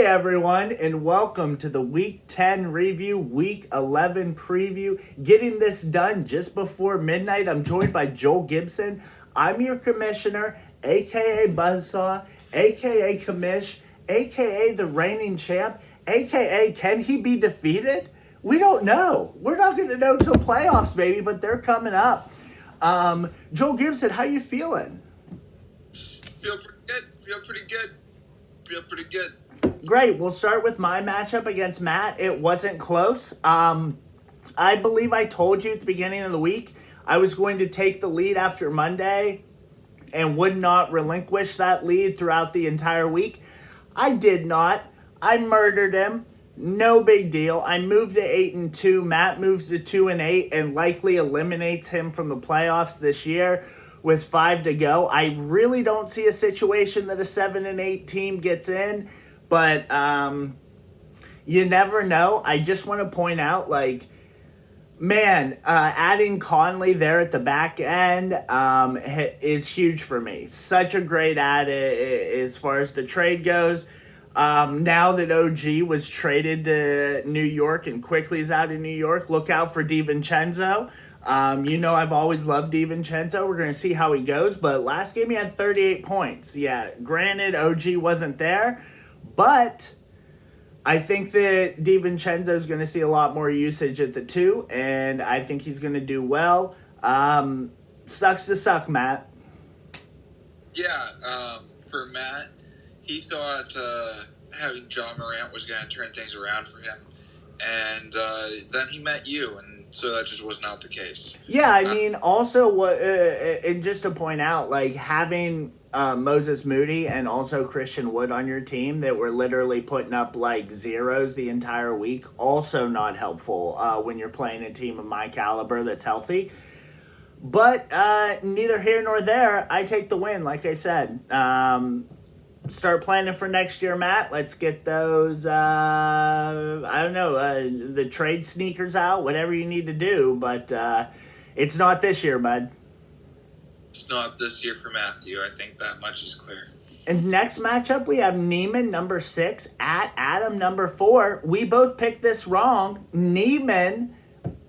Hey everyone, and welcome to the Week 10 review, Week 11 preview. Getting this done just before midnight. I'm joined by Joel Gibson. I'm your commissioner, aka Buzzsaw, aka Commish, aka the reigning champ, aka can he be defeated? We don't know. We're not going to know till playoffs, baby, but they're coming up. Joel Gibson, how you feeling? Feel pretty good. Feel pretty good. Great. We'll start with my matchup against Matt. It wasn't close. I believe I told you at the beginning of the week I was going to take the lead after Monday and would not relinquish that lead throughout the entire week. I did not. I murdered him. No big deal. I moved to 8-2. Matt moves to 2-8 and likely eliminates him from the playoffs this year with 5 to go. I really don't see a situation that a 7-8 team gets in, but you never know. I just want to point out, adding Conley there at the back end is huge for me. Such a great add as far as the trade goes. Now that OG was traded to New York and quickly is out of New York, look out for DiVincenzo. I've always loved DiVincenzo. We're going to see how he goes. But last game he had 38 points. Yeah, granted, OG wasn't there. But I think that DiVincenzo is going to see a lot more usage at the 2. And I think he's going to do well. Sucks to suck, Matt. Yeah, for Matt, he thought having John Morant was going to turn things around for him. And then he met you, and so that just was not the case. Yeah, I mean, also, and just to point out, having Moses Moody and also Christian Wood on your team that were literally putting up zeros the entire week, also not helpful when you're playing a team of my caliber that's healthy. But neither here nor there. I take the win, like I said. Start planning for next year, Matt. Let's get those, the trade sneakers out, whatever you need to do. But it's not this year, bud. It's not this year for Matthew. I think that much is clear. And next matchup, we have Neiman, number 6, at Adam, number 4. We both picked this wrong. Neiman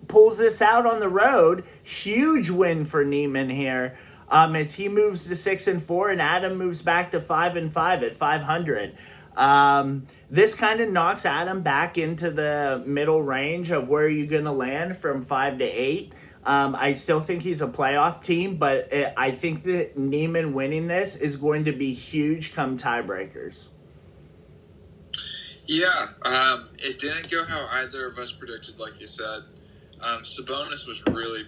pulls this out on the road. Huge win for Neiman here. As he moves to 6-4 and Adam moves back to 5-5 at 500. This kind of knocks Adam back into the middle range of where you're going to land from 5 to 8. I still think he's a playoff team, but I think that Neiman winning this is going to be huge come tiebreakers. Yeah, it didn't go how either of us predicted, like you said. Sabonis was really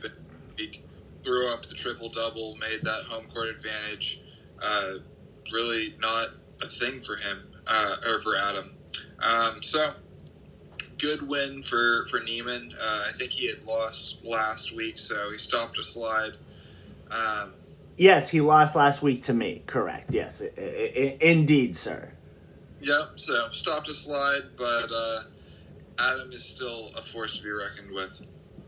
big. Threw up the triple-double, made that home court advantage really not a thing for him, or for Adam. So, good win for Neiman. I think he had lost last week, so he stopped a slide. Yes, he lost last week to me. Correct. Yes, indeed, sir. Yep, so stopped a slide, but Adam is still a force to be reckoned with.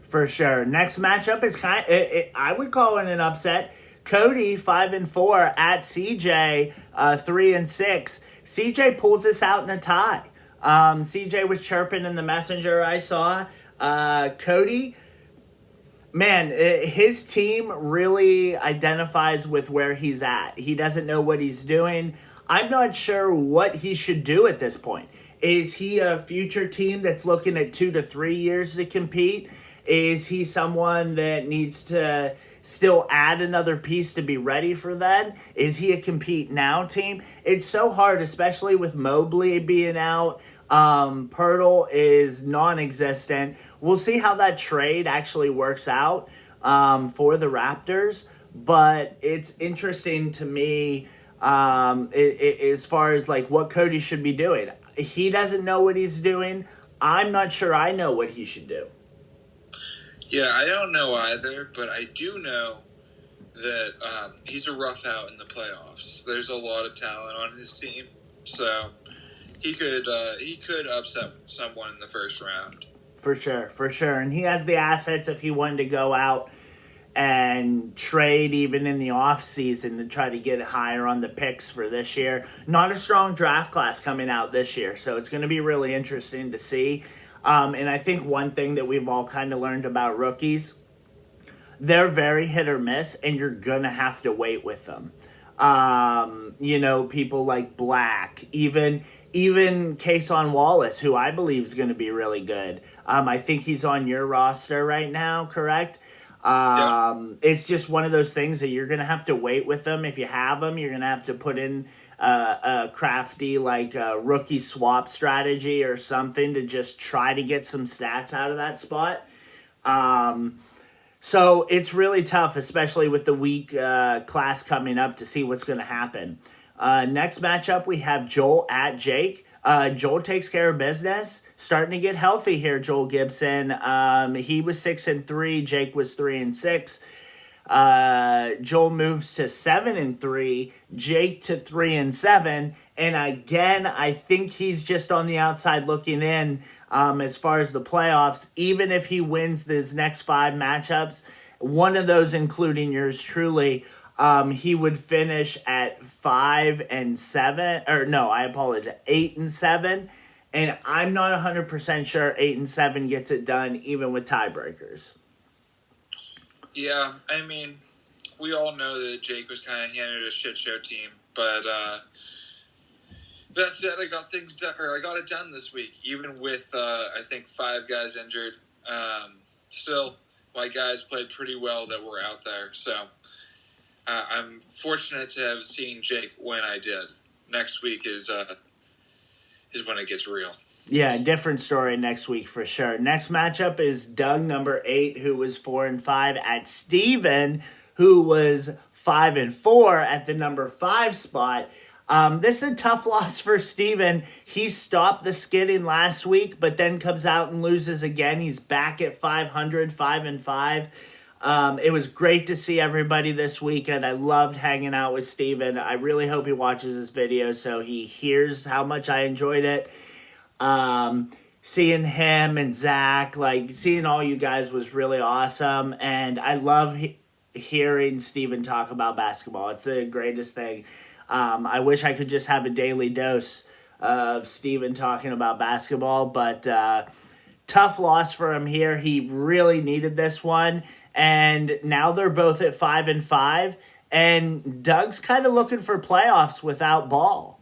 For sure. Next matchup is I would call it an upset. Cody 5-4 at CJ 3-6. CJ pulls this out in a tie. CJ was chirping in the messenger I saw. Cody, man, his team really identifies with where he's at. He doesn't know what he's doing. I'm not sure what he should do at this point. Is he a future team that's looking at 2 to 3 years to compete? Is he someone that needs to still add another piece to be ready for that? Is he a compete now team? It's so hard, especially with Mobley being out. Pirtle is non-existent. We'll see how that trade actually works out for the Raptors. But it's interesting to me as far as what Cody should be doing. He doesn't know what he's doing. I'm not sure I know what he should do. Yeah, I don't know either, but I do know that he's a rough out in the playoffs. There's a lot of talent on his team, so he could upset someone in the first round. For sure. And he has the assets if he wanted to go out and trade even in the off season to try to get higher on the picks for this year. Not a strong draft class coming out this year, so it's going to be really interesting to see. And I think one thing that we've all kind of learned about rookies, they're very hit or miss, and you're going to have to wait with them. People like Black, even Kason Wallace, who I believe is going to be really good. I think he's on your roster right now, correct? It's just one of those things that you're going to have to wait with them. If you have them, you're going to have to put in a crafty rookie swap strategy or something to just try to get some stats out of that spot. So it's really tough, especially with the weak class coming up, to see what's going to happen. Next matchup, we have Joel at Jake. Joel takes care of business. Starting to get healthy here, Joel Gibson. He was 6-3. Jake was 3-6. Joel moves to 7-3. Jake to 3-7. And again, I think he's just on the outside looking in as far as the playoffs. Even if he wins his next 5 matchups, one of those including yours truly, he would finish at 5-7, or no, I apologize, 8-7, and I'm not 100% sure 8-7 gets it done even with tiebreakers. Yeah, I mean, we all know that Jake was kind of handed a shit show team, but that said, I got things done, or I got it done this week, even with I think 5 guys injured. Still, my guys played pretty well that were out there, so. I'm fortunate to have seen Jake when I did. Next week is when it gets real. Yeah, different story next week for sure. Next matchup is Doug, number 8, who was 4-5, at Steven, who was 5-4 at the number 5 spot. This is a tough loss for Steven. He stopped the skidding last week, but then comes out and loses again. He's back at 500, 5-5. It was great to see everybody this weekend. I loved hanging out with Steven. I really hope he watches this video so he hears how much I enjoyed it. Seeing him and Zach, seeing all you guys was really awesome. And I love hearing Steven talk about basketball. It's the greatest thing. I wish I could just have a daily dose of Steven talking about basketball, but tough loss for him here. He really needed this one. And now they're both at 5-5, and Doug's kind of looking for playoffs without Ball.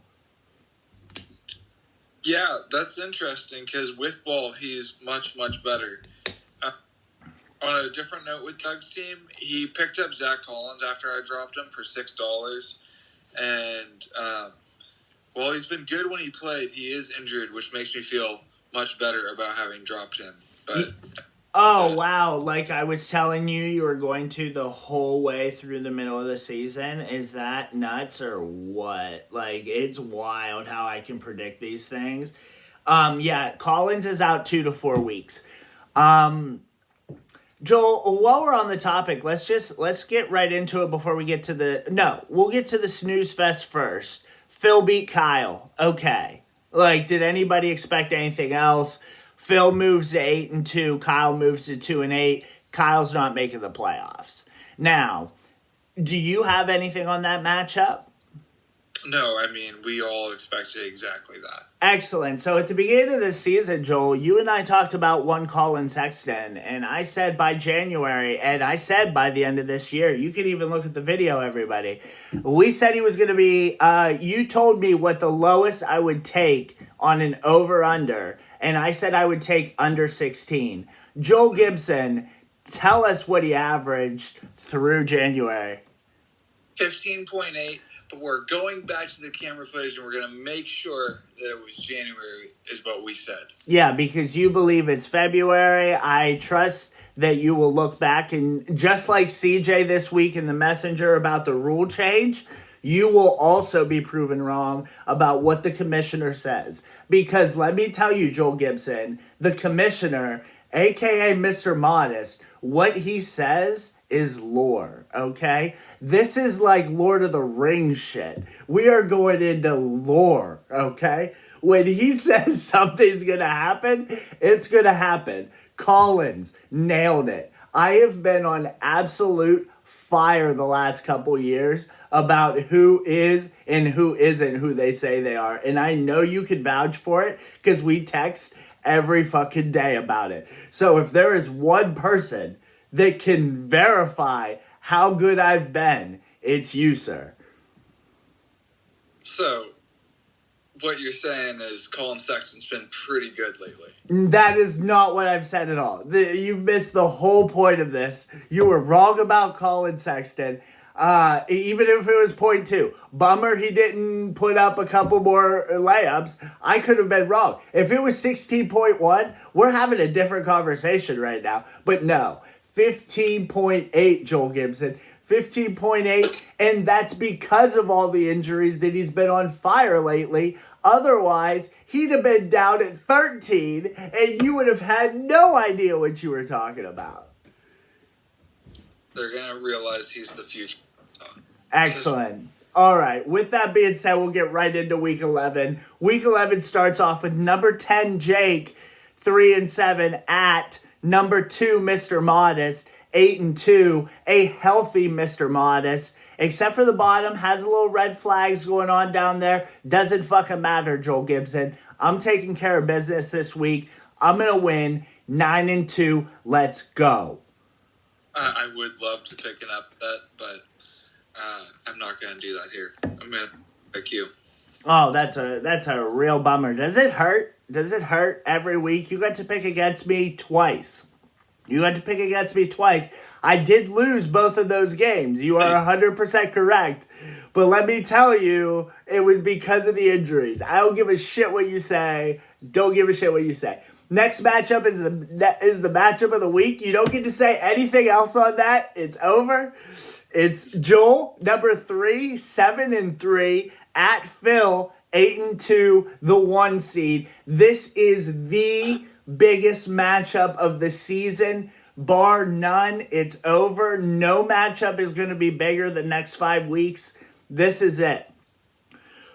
Yeah, that's interesting because with Ball, he's much, much better. On a different note with Doug's team, he picked up Zach Collins after I dropped him for $6. And while he's been good when he played, he is injured, which makes me feel much better about having dropped him. But... Oh, wow. Like I was telling you, you were going to the whole way through the middle of the season. Is that nuts or what? It's wild how I can predict these things. Yeah, Collins is out 2 to 4 weeks. Joel, while we're on the topic, let's get right into it before we get to we'll get to the snooze fest first. Phil beat Kyle. Okay. Did anybody expect anything else? Phil moves to 8-2. Kyle moves to 2-8. Kyle's not making the playoffs. Now, do you have anything on that matchup? No, I mean, we all expected exactly that. Excellent. So at the beginning of this season, Joel, you and I talked about one Colin Sexton, and I said by January, and I said by the end of this year, you can even look at the video, everybody. We said he was going to be, you told me what the lowest I would take on an over-under, and I said I would take under 16. Joel Gibson, tell us what he averaged through January. 15.8. But we're going back to the camera footage and we're going to make sure that it was January is what we said. Yeah, because you believe it's February. I trust that you will look back and just like CJ this week in the Messenger about the rule change, you will also be proven wrong about what the commissioner says. Because let me tell you, Joel Gibson, the commissioner, a.k.a. Mr. Modest, what he says is lore, okay? This is like Lord of the Rings shit. We are going into lore, okay? When he says something's gonna happen, it's gonna happen. Collins nailed it. I have been on absolute fire the last couple years about who is and who isn't who they say they are. And I know you can vouch for it because we text every fucking day about it. So if there is one person that can verify how good I've been, it's you, sir. So, what you're saying is Colin Sexton's been pretty good lately. That is not what I've said at all. You've missed the whole point of this. You were wrong about Colin Sexton. Even if it was point two. Bummer he didn't put up a couple more layups. I could have been wrong. If it was 16.1, we're having a different conversation right now. But no, 15.8, Joel Gibson. 15.8, and that's because of all the injuries that he's been on fire lately. Otherwise, he'd have been down at 13, and you would have had no idea what you were talking about. They're going to realize he's the future. Excellent. All right, with that being said, we'll get right into Week 11. Week 11 starts off with number 10, Jake, 3-7, at number 2, Mr. Modest, 8-2, a healthy Mr. Modest. Except for the bottom, has a little red flags going on down there. Doesn't fucking matter, Joel Gibson. I'm taking care of business this week. I'm going to win 9-2. Let's go. I would love to pick an upset, but I'm not going to do that here. I'm going to pick you. Oh, that's a real bummer. Does it hurt? Does it hurt every week? You got to pick against me twice. I did lose both of those games. You are 100% correct. But let me tell you, it was because of the injuries. I don't give a shit what you say. Don't give a shit what you say. Next matchup is the matchup of the week. You don't get to say anything else on that. It's over. It's Joel, number 3, 7-3, at Phil, 8-2, the 1 seed. This is the biggest matchup of the season, bar none. It's over. No matchup is going to be bigger the next 5 weeks. This is it.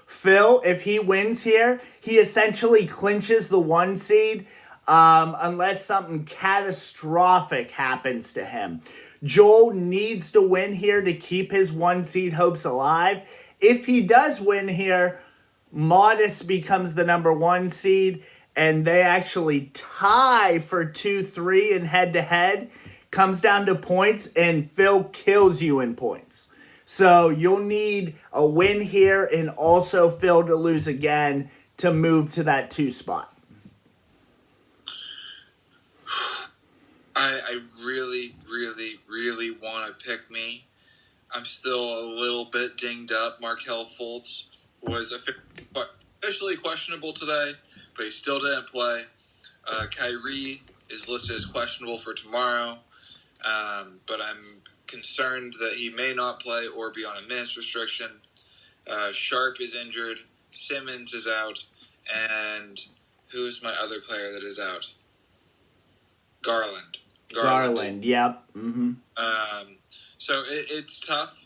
Phil, if he wins here, he essentially clinches the 1 seed unless something catastrophic happens to him. Joel needs to win here to keep his 1 seed hopes alive. If he does win here, Modest becomes the number 1 seed, and they actually tie for 2-3 in head-to-head. Comes down to points, and Phil kills you in points. So you'll need a win here and also Phil to lose again to move to that 2 spot. I really, really, really want to pick me. I'm still a little bit dinged up. Markelle Fultz was officially questionable today, but he still didn't play. Kyrie is listed as questionable for tomorrow, but I'm concerned that he may not play or be on a minutes restriction. Sharp is injured. Simmons is out. And who's my other player that is out? Garland, yep. Mm-hmm. So it's tough.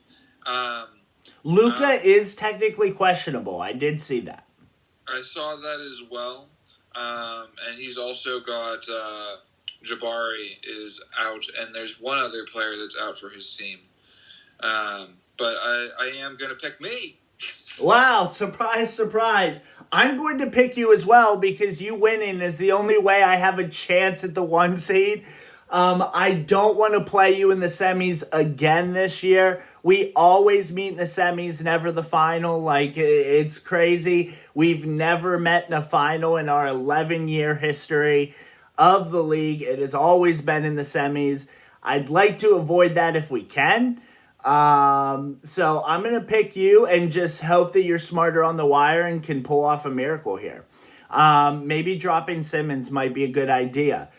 Luka is technically questionable. I did see that. I saw that as well. And he's also got Jabari is out, and there's one other player that's out for his team. But I am going to pick me. Wow, surprise, surprise. I'm going to pick you as well because you winning is the only way I have a chance at the 1 seed. I don't want to play you in the semis again this year. We always meet in the semis, never the final. Like, it's crazy. We've never met in a final in our 11-year history of the league. It has always been in the semis. I'd like to avoid that if we can. So I'm going to pick you and just hope that you're smarter on the wire and can pull off a miracle here. Maybe dropping Simmons might be a good idea.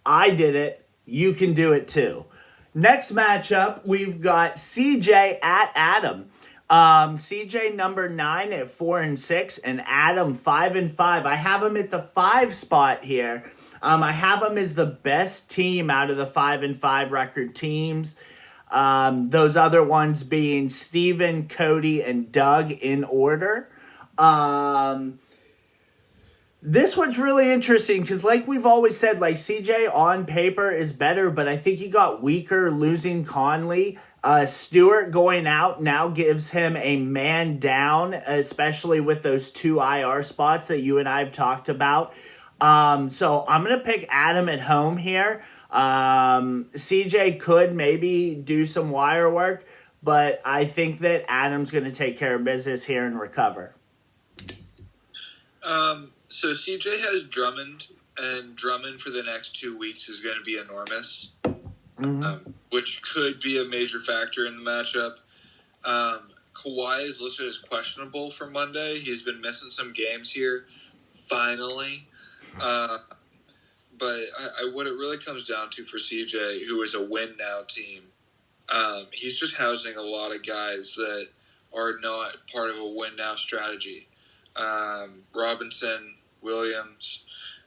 I did it. You can do it too. Next matchup, we've got CJ at Adam. CJ number 9 at 4-6 and Adam 5-5. I have him at the 5 spot here. I have him as the best team out of the 5-5 record teams. Those other ones being Steven, Cody, and Doug in order. This one's really interesting because, like we've always said, like CJ on paper is better, but I think he got weaker losing Conley. Stewart going out now gives him a man down, especially with those two IR spots that you and I have talked about. So I'm gonna pick Adam at home here. CJ could maybe do some wire work, but I think that Adam's gonna take care of business here and recover. So CJ has Drummond, and Drummond for the next 2 weeks is going to be enormous, which could be a major factor in the matchup. Kawhi is listed as questionable for Monday. He's been missing some games here, finally. But what it really comes down to for CJ, who is a win now team, he's just housing a lot of guys that are not part of a win now strategy. Robinson, Williams.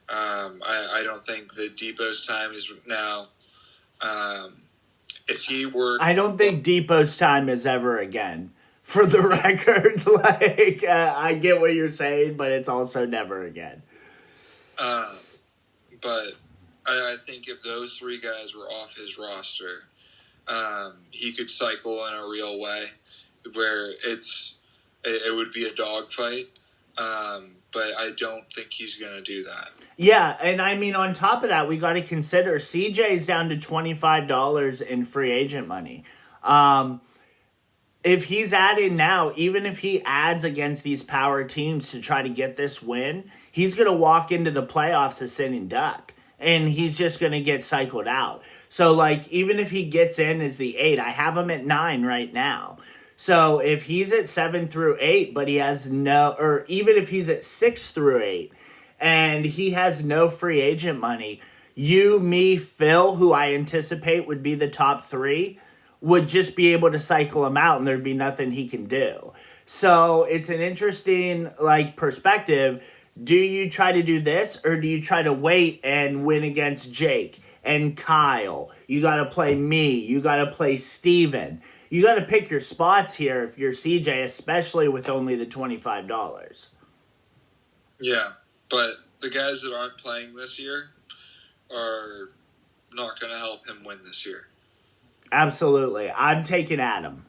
I don't think that Depot's time is now. If he were, I don't think Depot's time is ever again. For the record, like I get what you're saying, but it's also never again. But I think if those three guys were off his roster, he could cycle in a real way, where it would be a dogfight. But I don't think he's going to do that. Yeah, and I mean, on top of that, we got to consider CJ's down to $25 in free agent money. If he's adding now, even if he adds against these power teams to try to get this win, he's going to walk into the playoffs a sitting duck, and he's just going to get cycled out. So, like, even if he gets in as the 8, I have him at 9 right now. So if he's at 7 through 8, but he has no, or even if he's at 6 through 8, and he has no free agent money, you, me, Phil, who I anticipate would be the top 3, would just be able to cycle him out and there'd be nothing he can do. So it's an interesting, like, perspective. Do you try to do this, or do you try to wait and win against Jake and Kyle? You got to play me. You got to play Steven. You got to pick your spots here if you're CJ, especially with only the $25. Yeah, but the guys that aren't playing this year are not going to help him win this year. Absolutely. I'm taking Adam.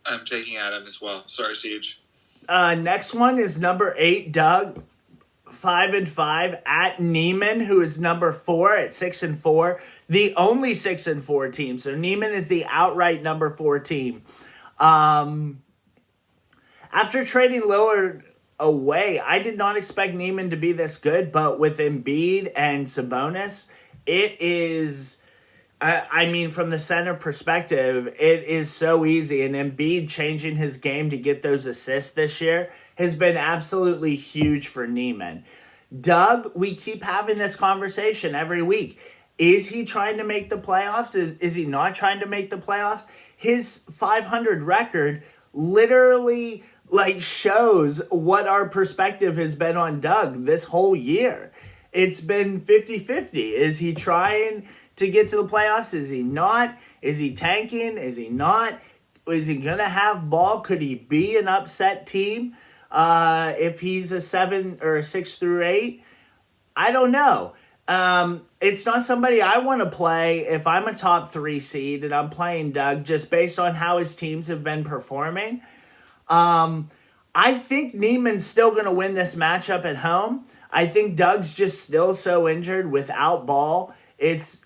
I'm taking Adam as well. Sorry, Siege. Next one is number 8, Doug, 5-5 at Neiman, who is number 4 at 6-4. The only 6-4 team. So Neiman is the outright number 4 team. After trading Lillard away, I did not expect Neiman to be this good, but with Embiid and Sabonis, it is, I mean, from the center perspective, it is so easy. And Embiid changing his game to get those assists this year has been absolutely huge for Neiman. Doug, we keep having this conversation every week. Is he trying to make the playoffs? Is he not trying to make the playoffs? His 500 record literally like shows what our perspective has been on Doug this whole year. It's been 50-50. Is he trying to get to the playoffs? Is he not? Is he tanking? Is he not? Is he going to have ball? Could he be an upset team if he's a 7 or a 6 through 8? I don't know. It's not somebody I want to play if I'm a top 3 seed and I'm playing Doug just based on how his teams have been performing. I think Neiman's still going to win this matchup at home. I think Doug's just still so injured without ball. It's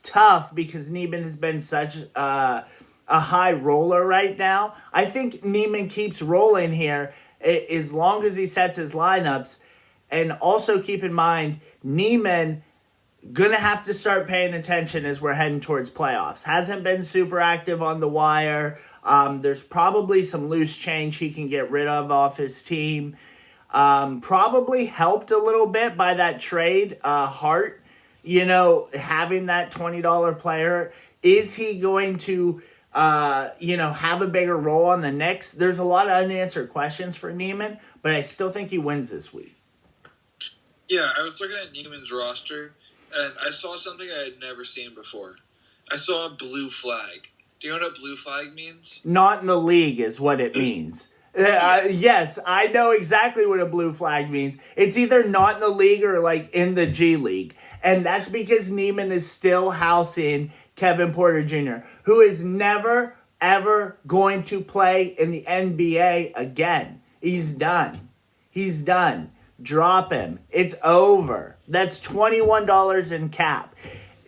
tough because Neiman has been such a high roller right now. I think Neiman keeps rolling here as long as he sets his lineups. And also keep in mind, Neiman going to have to start paying attention as we're heading towards playoffs. Hasn't been super active on the wire. There's probably some loose change he can get rid of off his team. Probably helped a little bit by that trade, Hart, having that $20 player. Is he going to, have a bigger role on the Knicks? There's a lot of unanswered questions for Neiman, but I still think he wins this week. Yeah, I was looking at Neiman's roster, and I saw something I had never seen before. I saw a blue flag. Do you know what a blue flag means? Not in the league is what it means. Yes, I know exactly what a blue flag means. It's either not in the league or like in the G League. And that's because Neiman is still housing Kevin Porter Jr., who is never, ever going to play in the NBA again. He's done. He's done. Drop him. It's over. That's $21 in cap.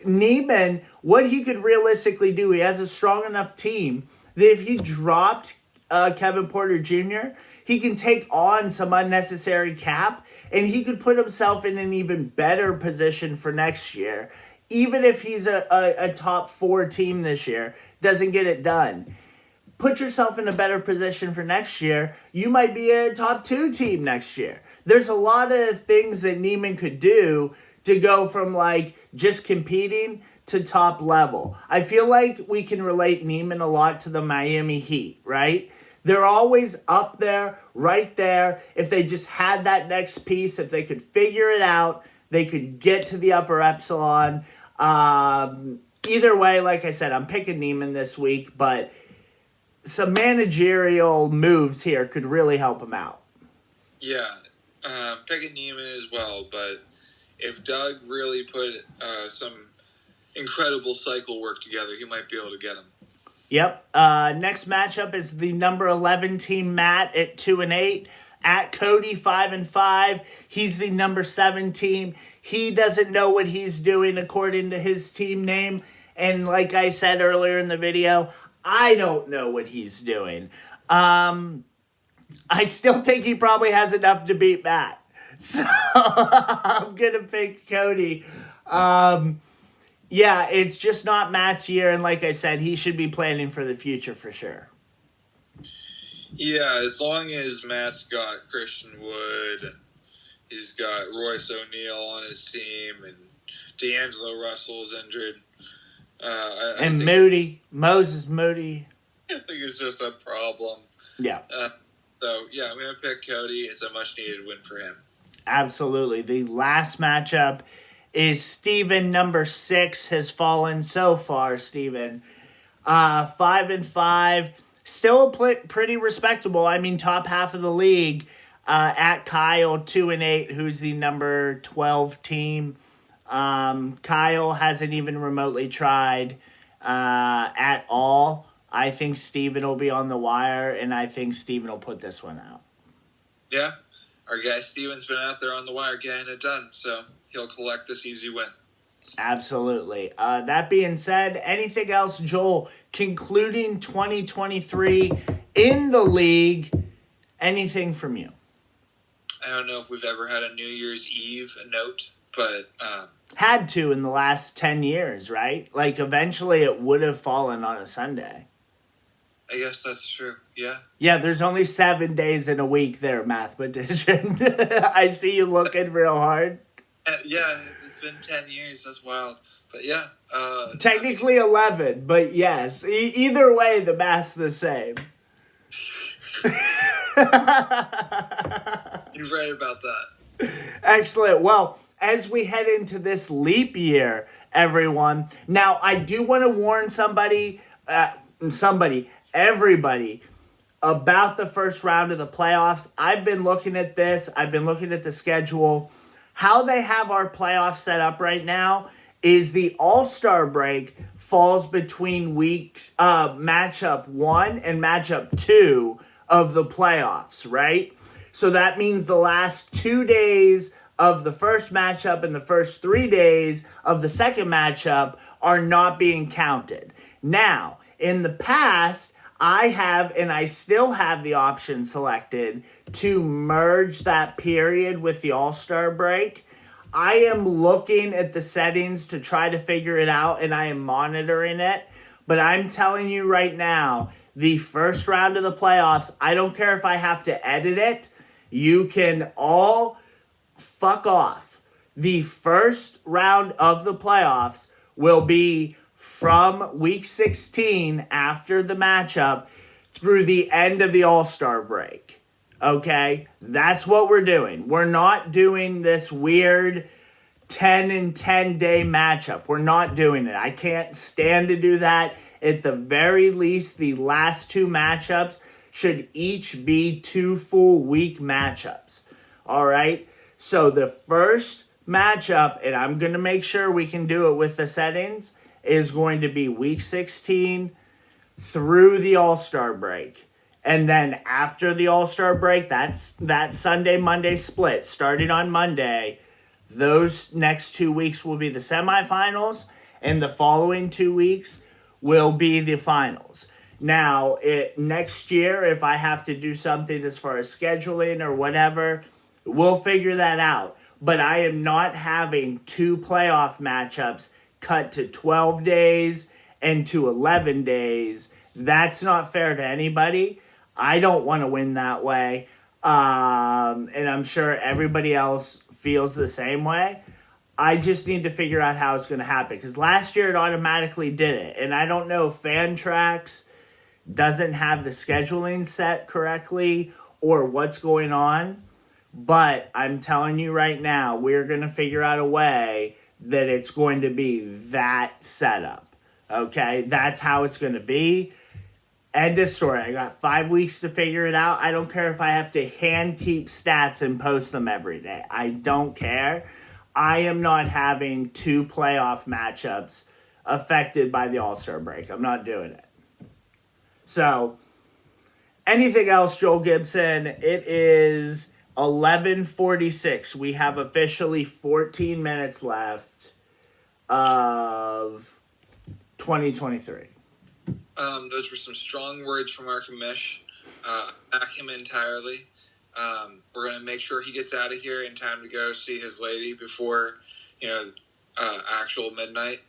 Neiman, what he could realistically do, he has a strong enough team that if he dropped Kevin Porter Jr., he can take on some unnecessary cap and he could put himself in an even better position for next year. Even if he's a top 4 team this year, doesn't get it done. Put yourself in a better position for next year. You might be a top 2 team next year. There's a lot of things that Neiman could do to go from like just competing to top level. I feel like we can relate Neiman a lot to the Miami Heat, right? They're always up there, right there. If they just had that next piece, if they could figure it out, they could get to the upper epsilon. Either way, like I said, I'm picking Neiman this week, but some managerial moves here could really help him out. Yeah, picking Neiman as well, but if Doug really put some incredible cycle work together, he might be able to get him. Yep. Next matchup is the number 11 team, Matt, at 2-8. At Cody, 5-5. He's the number 7 team. He doesn't know what he's doing according to his team name. And like I said earlier in the video, I don't know what he's doing. I still think he probably has enough to beat Matt. So I'm going to pick Cody. Yeah, it's just not Matt's year. And like I said, he should be planning for the future for sure. Yeah, as long as Matt's got Christian Wood, and he's got Royce O'Neal on his team, and D'Angelo Russell's injured. And Moody, Moses Moody. I think it's just a problem. Yeah. So, yeah, I'm going to pick Cody. It's a much-needed win for him. Absolutely. The last matchup is Steven, number 6, has fallen so far, Steven. 5-5. Still pretty respectable. I mean, top half of the league. At Kyle, 2-8, who's the number 12 team. Kyle hasn't even remotely tried at all. I think Steven will be on the wire, and I think Steven will put this one out. Yeah. Our guy Steven's been out there on the wire getting it done, so he'll collect this easy win. Absolutely. That being said, anything else, Joel, concluding 2023 in the league, anything from you? I don't know if we've ever had a New Year's Eve note, but... Had to in the last 10 years, right? Like, eventually it would have fallen on a Sunday. I guess that's true, yeah. Yeah, there's only 7 days in a week there, mathematician. I see you looking real hard. Yeah, it's been 10 years. That's wild. But yeah. Technically 11, but yes. Either way, the math's the same. You're right about that. Excellent. Well, as we head into this leap year, everyone. Now, I do want to warn everybody, about the first round of the playoffs. I've been looking at this. I've been looking at the schedule. How they have our playoffs set up right now is the All-Star break falls between matchup 1 and matchup 2 of the playoffs, right? So that means the last 2 days of the first matchup and the first 3 days of the second matchup are not being counted. Now, in the past, I have, and I still have the option selected to merge that period with the All-Star break. I am looking at the settings to try to figure it out, and I am monitoring it. But I'm telling you right now, the first round of the playoffs, I don't care if I have to edit it. You can all fuck off. The first round of the playoffs will be from week 16 after the matchup through the end of the All-Star break. Okay? That's what we're doing. We're not doing this weird 10 and 10 day matchup. We're not doing it. I can't stand to do that. At the very least, the last 2 matchups should each be 2 full week matchups. All right. So the first matchup, and I'm going to make sure we can do it with the settings, is going to be week 16 through the All-Star break. And then after the All-Star break, that's that Sunday, Monday split. Starting on Monday, those next 2 weeks will be the semifinals, and the following 2 weeks will be the finals. Now, next year, if I have to do something as far as scheduling or whatever, we'll figure that out. But I am not having 2 playoff matchups cut to 12 days and to 11 days. That's not fair to anybody. I don't want to win that way. And I'm sure everybody else feels the same way. I just need to figure out how it's going to happen. Because last year it automatically did it. And I don't know if Fantrax doesn't have the scheduling set correctly or what's going on. But I'm telling you right now, we're going to figure out a way that it's going to be that setup. Okay? That's how it's going to be. End of story. I got 5 weeks to figure it out. I don't care if I have to hand keep stats and post them every day. I don't care. I am not having 2 playoff matchups affected by the All-Star break. I'm not doing it. So, anything else, Joel Gibson? It is 11:46. We have officially 14 minutes left of 2023. Those were some strong words from Mark Mish. Back him entirely. We're going to make sure he gets out of here in time to go see his lady before, actual midnight.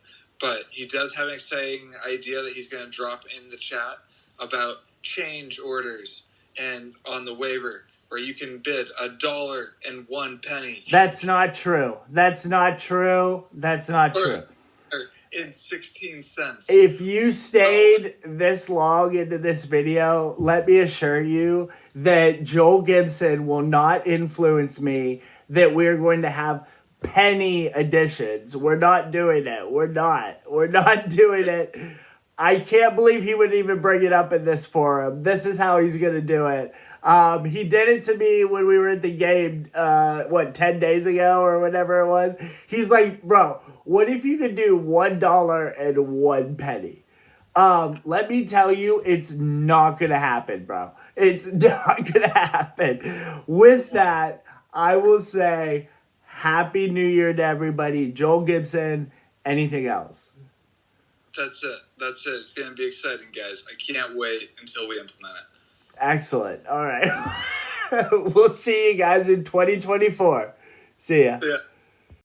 But he does have an exciting idea that he's going to drop in the chat about change orders and on the waiver where you can bid $1.01. That's not true. That's not true. That's not true. In 16 cents. If you stayed this long into this video, let me assure you that Joel Gibson will not influence me, that we're going to have penny additions. We're not doing it. We're not doing it. I can't believe he would even bring it up in this forum. This is how he's going to do it. He did it to me when we were at the game, 10 days ago or whatever it was. He's like, bro, what if you could do $1.01? Let me tell you, it's not going to happen, bro. It's not going to happen. With that, I will say Happy New Year to everybody. Joel Gibson, anything else? That's it. It's going to be exciting, guys. I can't wait until we implement it. Excellent. All right. We'll see you guys in 2024. See ya. Yeah.